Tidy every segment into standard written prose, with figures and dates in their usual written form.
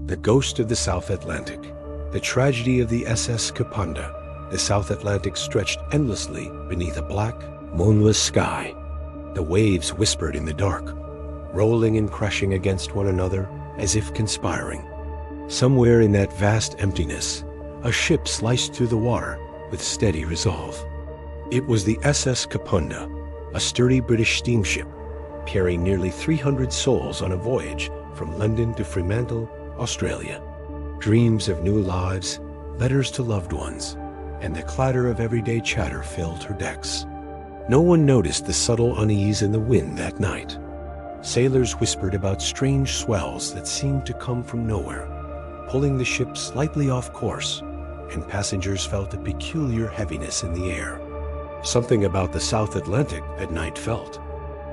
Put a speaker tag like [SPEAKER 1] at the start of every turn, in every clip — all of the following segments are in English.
[SPEAKER 1] The Ghost of the South Atlantic. The tragedy of the SS Kapunda. The South Atlantic stretched endlessly beneath a black, moonless sky. The waves whispered in the dark, rolling and crashing against one another as if conspiring. Somewhere in that vast emptiness, a ship sliced through the water with steady resolve. It was the SS Kapunda, a sturdy British steamship carrying nearly 300 souls on a voyage from London to Fremantle, Australia. Dreams of new lives, letters to loved ones, and the clatter of everyday chatter filled her decks. No one noticed the subtle unease in the wind that night. Sailors whispered about strange swells that seemed to come from nowhere, pulling the ship slightly off course, and passengers felt a peculiar heaviness in the air. Something about the South Atlantic at night felt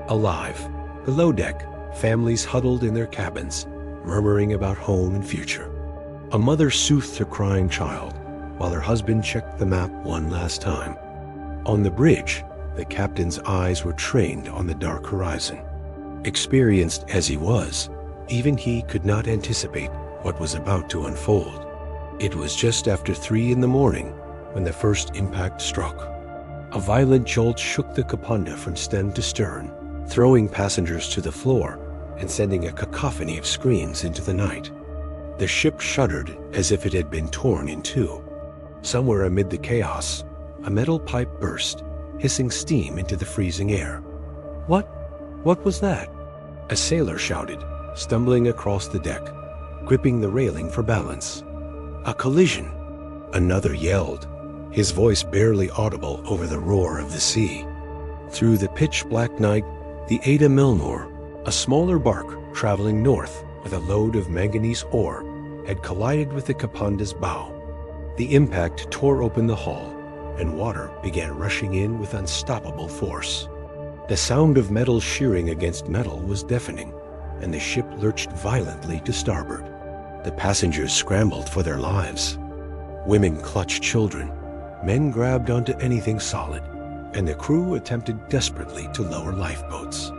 [SPEAKER 1] alive. Below deck, families huddled in their cabins, murmuring about home and future. A mother soothed her crying child, while her husband checked the map one last time. On the bridge, the captain's eyes were trained on the dark horizon. Experienced as he was, even he could not anticipate what was about to unfold. It was just after 3 in the morning when the first impact struck. A violent jolt shook the Kapunda from stem to stern, throwing passengers to the floor and sending a cacophony of screams into the night. The ship shuddered as if it had been torn in two. Somewhere amid the chaos, a metal pipe burst, hissing steam into the freezing air. What was that? A sailor shouted, stumbling across the deck, gripping the railing for balance. A collision! Another yelled, his voice barely audible over the roar of the sea. Through the pitch-black night, the Ada Melmoure, a smaller bark traveling north with a load of manganese ore, had collided with the Kapunda's bow. The impact tore open the hull, and water began rushing in with unstoppable force. The sound of metal shearing against metal was deafening, and the ship lurched violently to starboard. The passengers scrambled for their lives. Women clutched children, men grabbed onto anything solid, and the crew attempted desperately to lower lifeboats.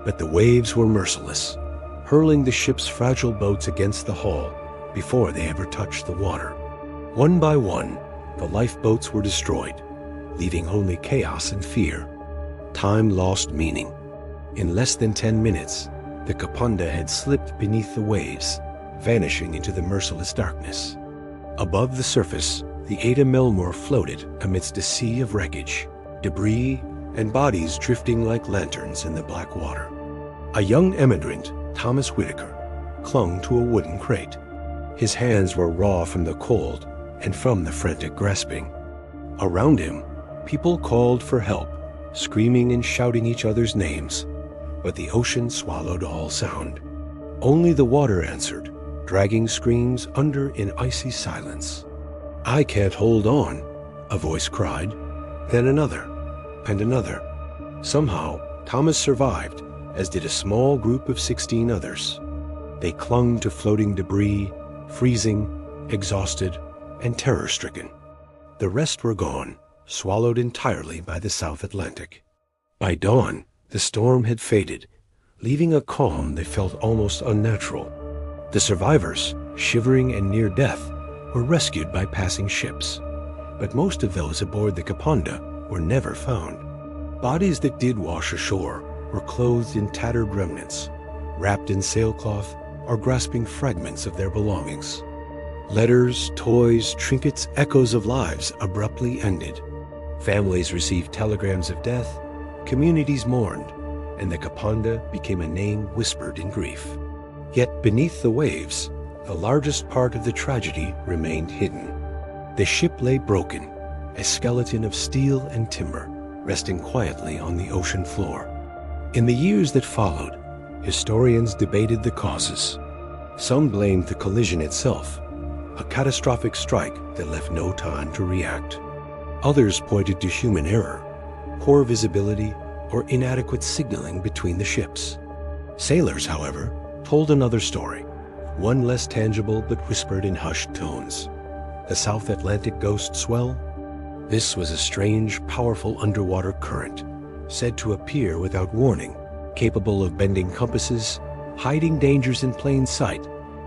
[SPEAKER 1] But the waves were merciless, hurling the ship's fragile boats against the hull before they ever touched the water. One by one, the lifeboats were destroyed, leaving only chaos and fear. Time lost meaning. In less than 10 minutes, the Kapunda had slipped beneath the waves, vanishing into the merciless darkness. Above the surface, the Ada Melmoure floated amidst a sea of wreckage, debris, and bodies drifting like lanterns in the black water. A young emigrant, Thomas Whitaker, clung to a wooden crate. His hands were raw from the cold and from the frantic grasping. Around him, people called for help, screaming and shouting each other's names, but the ocean swallowed all sound. Only the water answered, dragging screams under in icy silence. "I can't hold on," a voice cried, then another, and another. Somehow, Thomas survived, as did a small group of 16 others. They clung to floating debris, freezing, exhausted, and terror-stricken. The rest were gone, swallowed entirely by the South Atlantic. By dawn, the storm had faded, leaving a calm they felt almost unnatural. The survivors, shivering and near death, were rescued by passing ships, but most of those aboard the Kapunda were never found. Bodies that did wash ashore were clothed in tattered remnants, wrapped in sailcloth, or grasping fragments of their belongings. Letters, toys, trinkets, echoes of lives abruptly ended. Families received telegrams of death, communities mourned, and the Kapunda became a name whispered in grief. Yet beneath the waves, the largest part of the tragedy remained hidden. The ship lay broken, a skeleton of steel and timber, resting quietly on the ocean floor. In the years that followed, historians debated the causes. Some blamed the collision itself, a catastrophic strike that left no time to react. Others pointed to human error, poor visibility, or inadequate signaling between the ships. Sailors, however, told another story, one less tangible but whispered in hushed tones. The South Atlantic ghost swell? This was a strange, powerful underwater current, said to appear without warning, capable of bending compasses, hiding dangers in plain sight,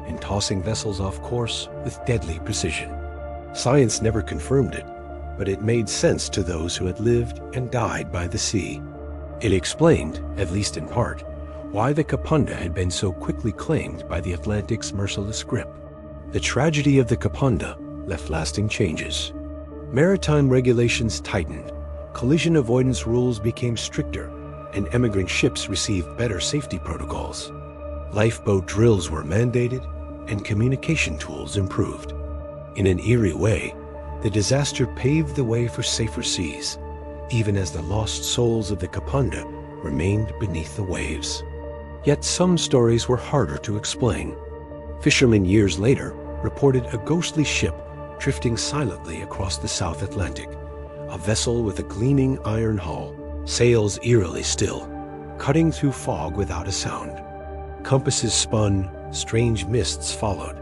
[SPEAKER 1] and tossing vessels off course with deadly precision. Science never confirmed it, but it made sense to those who had lived and died by the sea. It explained, at least in part, why the Kapunda had been so quickly claimed by the Atlantic's merciless grip. The tragedy of the Kapunda left lasting changes. Maritime regulations tightened, collision avoidance rules became stricter, and emigrant ships received better safety protocols. Lifeboat drills were mandated, and communication tools improved. In an eerie way, the disaster paved the way for safer seas, even as the lost souls of the Kapunda remained beneath the waves. Yet some stories were harder to explain. Fishermen years later reported a ghostly ship drifting silently across the South Atlantic, a vessel with a gleaming iron hull, sails eerily still, cutting through fog without a sound. Compasses spun, strange mists followed,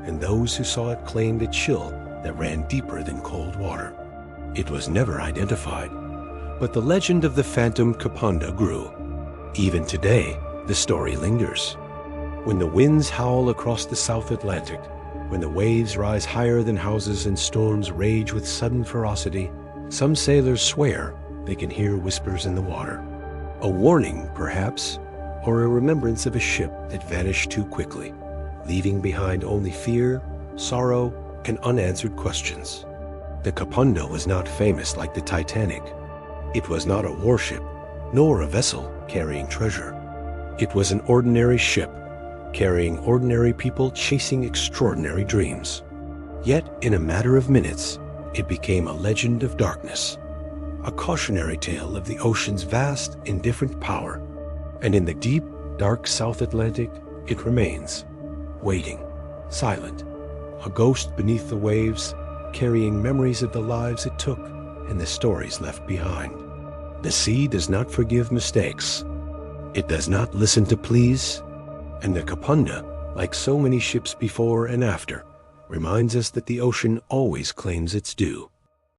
[SPEAKER 1] and those who saw it claimed a chill that ran deeper than cold water. It was never identified, but the legend of the phantom Kapunda grew. Even today, the story lingers. When the winds howl across the South Atlantic, when the waves rise higher than houses and storms rage with sudden ferocity, some sailors swear they can hear whispers in the water. A warning, perhaps, or a remembrance of a ship that vanished too quickly, leaving behind only fear, sorrow, and unanswered questions. The Kapunda was not famous like the Titanic. It was not a warship, nor a vessel carrying treasure. It was an ordinary ship, carrying ordinary people chasing extraordinary dreams. Yet, in a matter of minutes, it became a legend of darkness, a cautionary tale of the ocean's vast, indifferent power. And in the deep, dark South Atlantic, it remains, waiting, silent, a ghost beneath the waves, carrying memories of the lives it took and the stories left behind. The sea does not forgive mistakes. It does not listen to pleas, and the Kapunda, like so many ships before and after, reminds us that the ocean always claims its due.